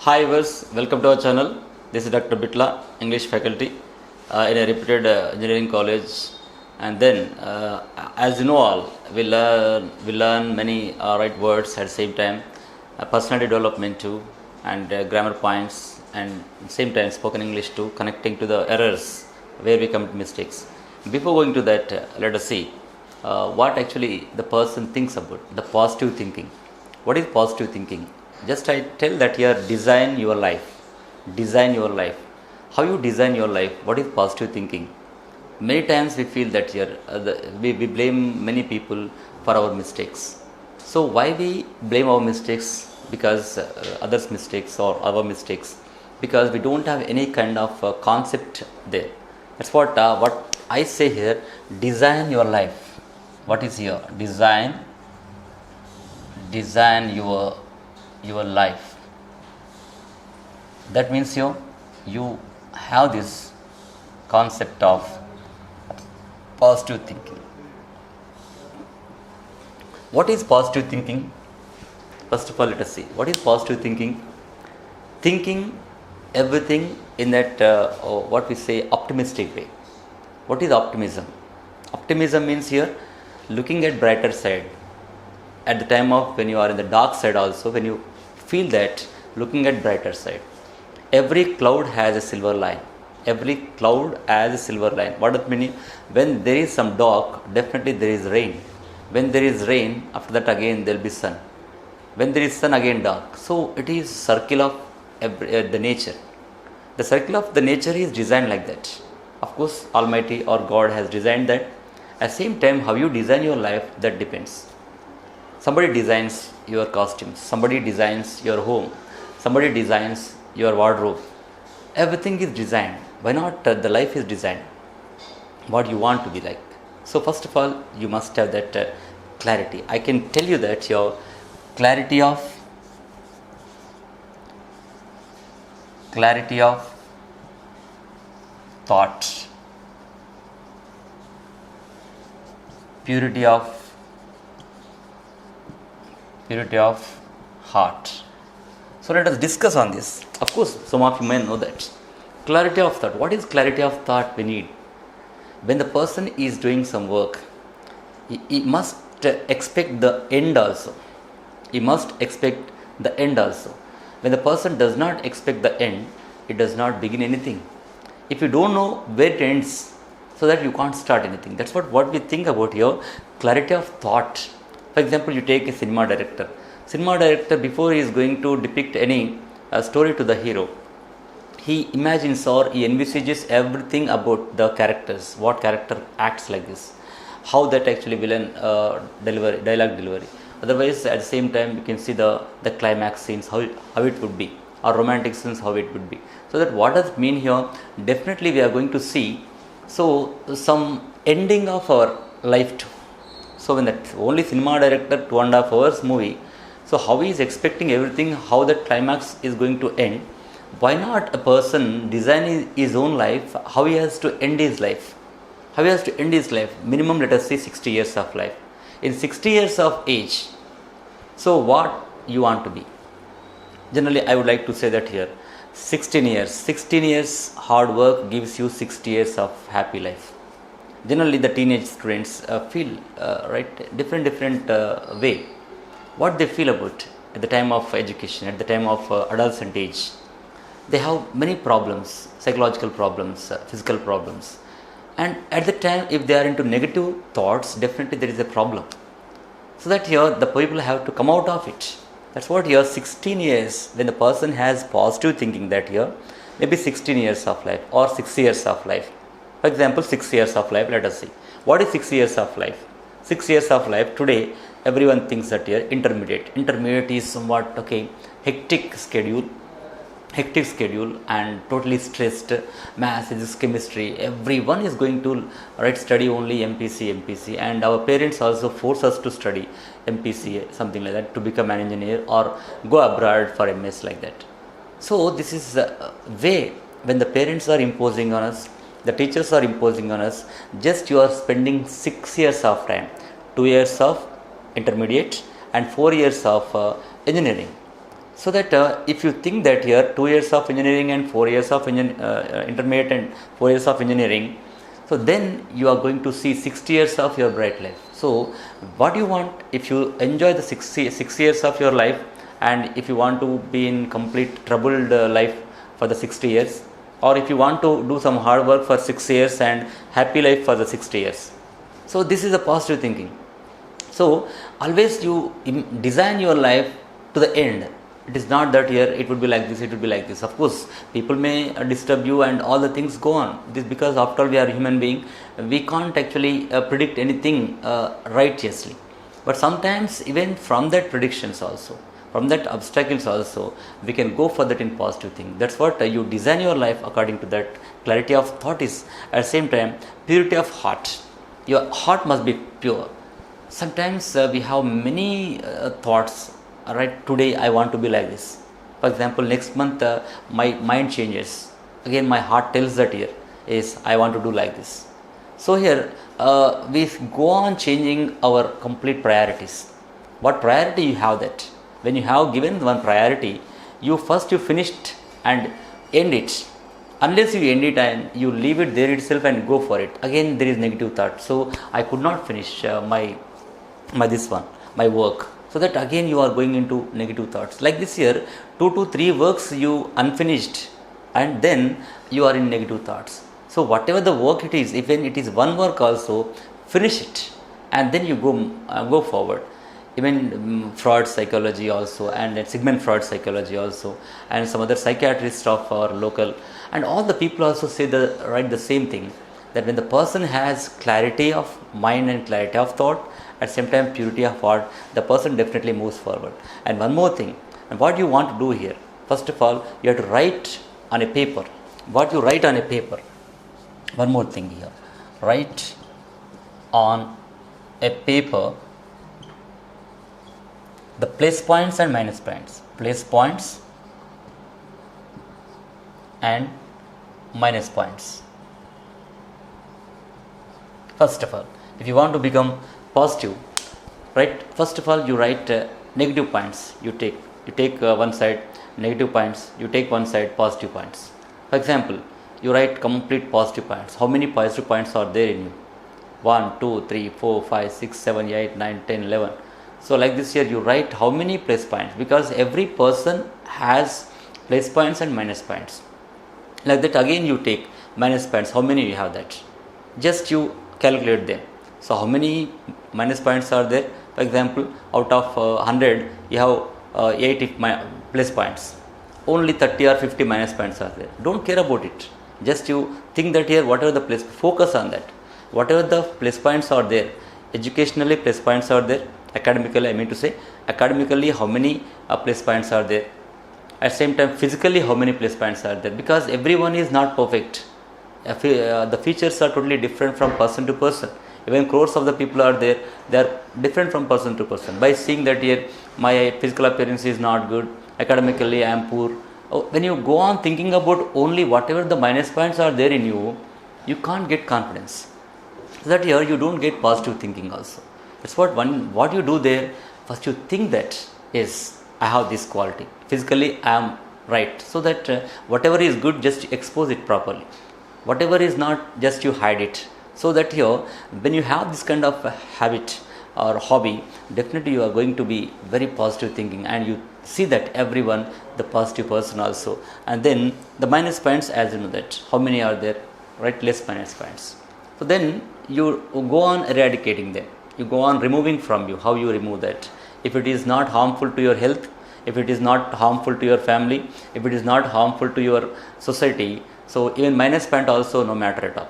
Hi viewers, welcome to our channel. This is Dr. Bitla, English faculty in a reputed engineering college. And then, as you know all, we learn many right words at the same time, personality development too, and grammar points, and same time spoken English too, connecting to the errors where we commit mistakes. Before going to that, let us see what actually the person thinks about the positive thinking. What is positive thinking? Just I tell that here, design your life. Design your life. How you design your life? What is positive thinking? Many times we feel that here we blame many people for our mistakes. So why we blame our mistakes? Because others' mistakes or our mistakes? Because we don't have any kind of concept there. That's what I say here. Design your life. What is here? Design your life. That means you have this concept of positive thinking. What is positive thinking? First of all, let us see. What is positive thinking? Thinking everything in that what we say optimistic way. What is optimism? Optimism means here looking at brighter side. At the time of when you are in the dark side also, when you feel that, looking at brighter side. Every cloud has a silver line. Every cloud has a silver line. What does it mean? When there is some dark, definitely there is rain. When there is rain, after that again there will be sun. When there is sun, again dark. So it is circle of the nature. The circle of the nature is designed like that. Of course, Almighty or God has designed that. At the same time, how you design your life, that depends. Somebody designs your costumes, somebody designs your home, somebody designs your wardrobe. Everything is designed. Why not the life is designed? What you want to be like. So first of all, you must have that clarity. I can tell you that your clarity of thought, purity of heart. So let us discuss on this. Of course, some of you may know that. Clarity of thought. What is clarity of thought we need? When the person is doing some work, he must expect the end also. He must expect the end also. When the person does not expect the end, it does not begin anything. If you don't know where it ends, so that you can't start anything. That's what we think about here. Clarity of thought. For example, you take a cinema director. Cinema director, before he is going to depict any story to the hero, he imagines or he envisages everything about the characters. What character acts like this? How that actually villain dialogue delivery. Otherwise, at the same time, you can see the climax scenes, how it would be, or romantic scenes, how it would be. So that what does it mean here? Definitely we are going to see some ending of our life too. So when that only cinema director 2.5 hours movie, so how he is expecting everything, how that climax is going to end? Why not a person design his own life, how he has to end his life? How he has to end his life? Minimum, let us say 60 years of life. In 60 years of age, so what you want to be? Generally, I would like to say that here, 16 years hard work gives you 60 years of happy life. Generally, the teenage students feel different way. What they feel about at the time of education, at the time of adolescent age, they have many problems, psychological problems, physical problems, and at the time, if they are into negative thoughts, definitely there is a problem. So that here the people have to come out of it. That's what here 16 years when the person has positive thinking, that here maybe 16 years of life or 6 years of life. For example, 6 years of life, let us see. What is 6 years of life? 6 years of life, today, everyone thinks that here, intermediate. Intermediate is somewhat, hectic schedule and totally stressed, maths, physics, chemistry. Everyone is going to study only MPC, and our parents also force us to study MPC, something like that, to become an engineer or go abroad for MS like that. So this is the way when the parents are imposing on us, the teachers are imposing on us, just you are spending 6 years of time, 2 years of intermediate and 4 years of engineering. So that if you think that here 2 years of engineering and 4 years of intermediate and 4 years of engineering, so then you are going to see 60 years of your bright life. So what you want, if you enjoy the 6 years of your life, and if you want to be in complete troubled life for the 60 years, or if you want to do some hard work for 6 years and happy life for the 60 years. So this is a positive thinking. So always you design your life to the end. It is not that here it would be like this, it would be like this. Of course, people may disturb you and all the things go on. This because after all we are human being, we can't actually predict anything righteously. But sometimes even from that predictions also, from that obstacles also, we can go for that in positive thing. That's what you design your life according to that. Clarity of thought is at the same time purity of heart. Your heart must be pure. Sometimes we have many thoughts. Right, today I want to be like this. For example, next month my mind changes. Again, my heart tells that here is I want to do like this. So here we go on changing our complete priorities. What priority you have that? When you have given one priority, you finished and end it. Unless you end it and you leave it there itself and go for it, again there is negative thought. So I could not finish my work. So that again you are going into negative thoughts. Like this year, 2 to 3 works you unfinished, and then you are in negative thoughts. So whatever the work it is, even it is one work also, finish it, and then you go forward. Even Freud psychology also, and Sigmund Freud psychology also, and some other psychiatrists of our local, and all the people also say the same thing, that when the person has clarity of mind and clarity of thought, at the same time purity of heart, the person definitely moves forward. And one more thing, and what you want to do here, first of all, you have to write on a paper. What you write on a paper, one more thing here, write on a paper the plus points and minus points, plus points and minus points. First of all, if you want to become positive, right, first of all you write negative points. You take one side negative points, you take one side positive points. For example, you write complete positive points. How many positive points are there in you? 1, 2, 3, 4, 5, 6, 7, 8, 9, 10, 11. So like this here you write how many plus points, because every person has plus points and minus points. Like that again you take minus points. How many you have that? Just you calculate them. So how many minus points are there? For example, out of 100 you have 80 plus points. Only 30 or 50 minus points are there. Don't care about it. Just you think that here whatever the plus, focus on that. Whatever the plus points are there, educationally plus points are there, academically I mean to say, academically how many plus points are there, at the same time physically how many plus points are there, because everyone is not perfect. The features are totally different from person to person. Even crores of the people are there, they are different from person to person. By seeing that here my physical appearance is not good, academically I am poor. When you go on thinking about only whatever the minus points are there in you, you can't get confidence. So that here you don't get positive thinking also. That's what you do there. First you think that yes, I have this quality. Physically I am right. So that whatever is good, just expose it properly. Whatever is not, just you hide it. So that here, when you have this kind of habit or hobby, definitely you are going to be very positive thinking, and you see that everyone, the positive person also. And then the minus points, as you know that, how many are there, right? Less minus points. So then you go on eradicating them. You go on removing from you. How you remove that? If it is not harmful to your health, if it is not harmful to your family, if it is not harmful to your society, so even minus point also no matter at all.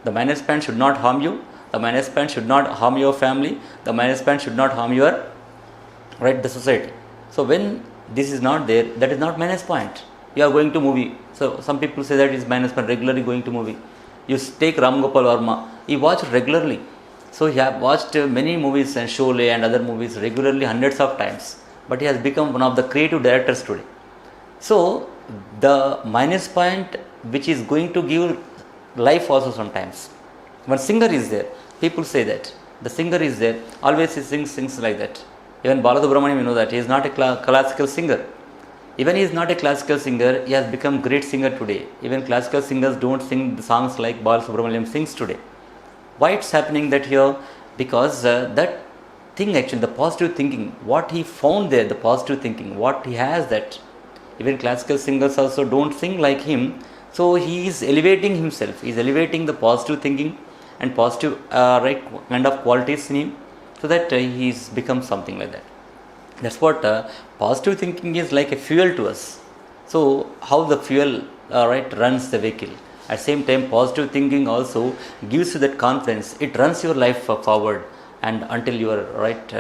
The minus point should not harm you. The minus point should not harm your family. The minus point should not harm your, right, the society. So when this is not there, that is not minus point. You are going to movie. So some people say that is minus point, regularly going to movie. You take Ram Gopal Varma, he watched regularly. So he have watched many movies and Sholay and other movies regularly hundreds of times. But he has become one of the creative directors today. So the minus point which is going to give life also sometimes. One singer is there, people say that the singer is there, always he sings like that. Even Balasubramaniam, you know that he is not a classical singer. Even he is not a classical singer, he has become great singer today. Even classical singers don't sing the songs like Balasubramaniam sings today. Why it's happening that here? Because that thing actually, the positive thinking, what he found there, the positive thinking, what he has that. Even classical singers also don't sing like him. So he is elevating himself. He is elevating the positive thinking and positive right kind of qualities in him, so that he's become something like that. That's what positive thinking is like a fuel to us. So how the fuel right runs the vehicle. At the same time, positive thinking also gives you that confidence. It runs your life forward and until your right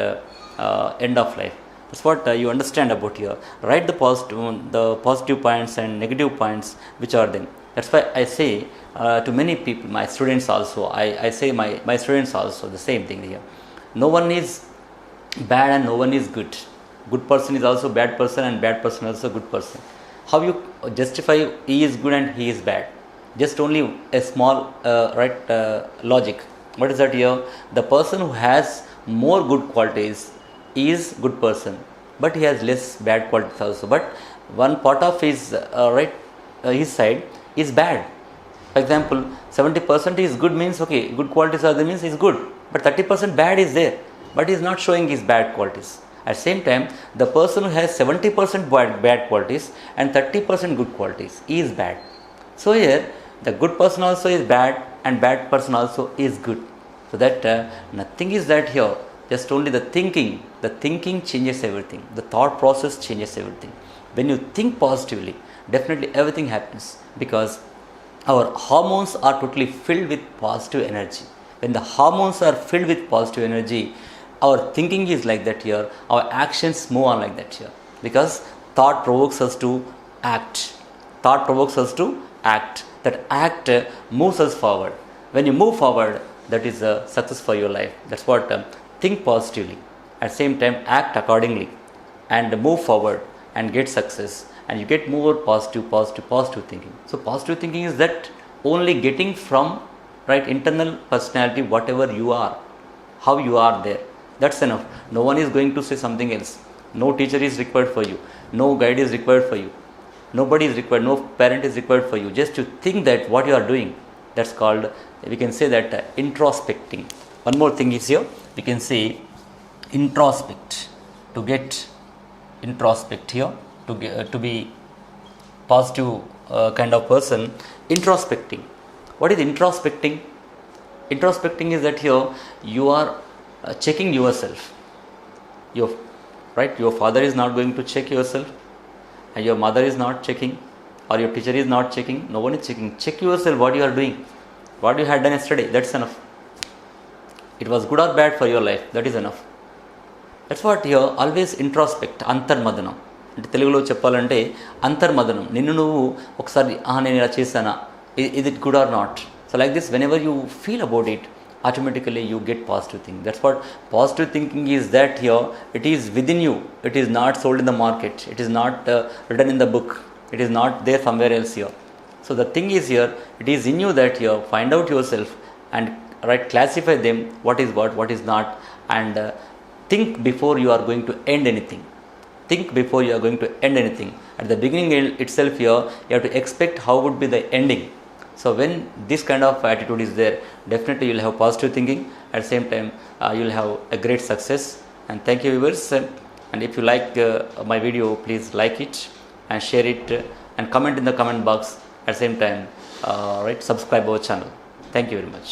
end of life. That's what you understand about here. Write the positive points and negative points which are them. That's why I say to many people, my students also, I say my students also the same thing here. No one is bad and no one is good. Good person is also bad person and bad person is also good person. How you justify he is good and he is bad? Just only a small logic. What is that here? The person who has more good qualities is good person, but he has less bad qualities also. But one part of his his side is bad. For example, 70% is good means okay, good qualities are there means is good, but 30% bad is there, but he is not showing his bad qualities. At the same time, the person who has 70% bad qualities and 30% good qualities is bad. So here, the good person also is bad and bad person also is good. So that nothing is that here. Just only the thinking. The thinking changes everything. The thought process changes everything. When you think positively, definitely everything happens, because our hormones are totally filled with positive energy. When the hormones are filled with positive energy, our thinking is like that here. Our actions move on like that here. Because thought provokes us to act. Thought provokes us to act. That act moves us forward. When you move forward, that is a success for your life. That's what think positively. At the same time, act accordingly and move forward and get success. And you get more positive thinking. So positive thinking is that only getting from internal personality, whatever you are, how you are there. That's enough. No one is going to say something else. No teacher is required for you. No guide is required for you. Nobody is required. No parent is required for you. Just to think that what you are doing. That's called, we can say that introspecting. One more thing is here. We can say introspect. To get introspect here. To be positive kind of person. Introspecting. What is introspecting? Introspecting is that here you are checking yourself. Your father is not going to check yourself, and your mother is not checking, or your teacher is not checking. No one is checking. Check yourself what you are doing, what you had done yesterday. That's enough. It was good or bad for your life. That is enough. That's what here always introspect. అంతర్మదనం అంటే తెలుగులో చెప్పాలంటే అంతర్మదనం. నిన్ను నువ్వు ఒకసారి నేను ఇలా చేశానా, is it good or not? So like this, whenever you feel about it, automatically you get positive thinking. That's what positive thinking is, that here it is within you. It is not sold in the market. It is not written in the book. It is not there somewhere else here. So the thing is here, it is in you that here find out yourself and classify them, what is not, and think before you are going to end anything. Think before you are going to end anything. At the beginning itself here, you have to expect how would be the ending. So when this kind of attitude is there, definitely you will have positive thinking. At the same time, you will have a great success. And thank you, viewers. And if you like my video, please like it and share it and comment in the comment box. At the same time, subscribe our channel. Thank you very much.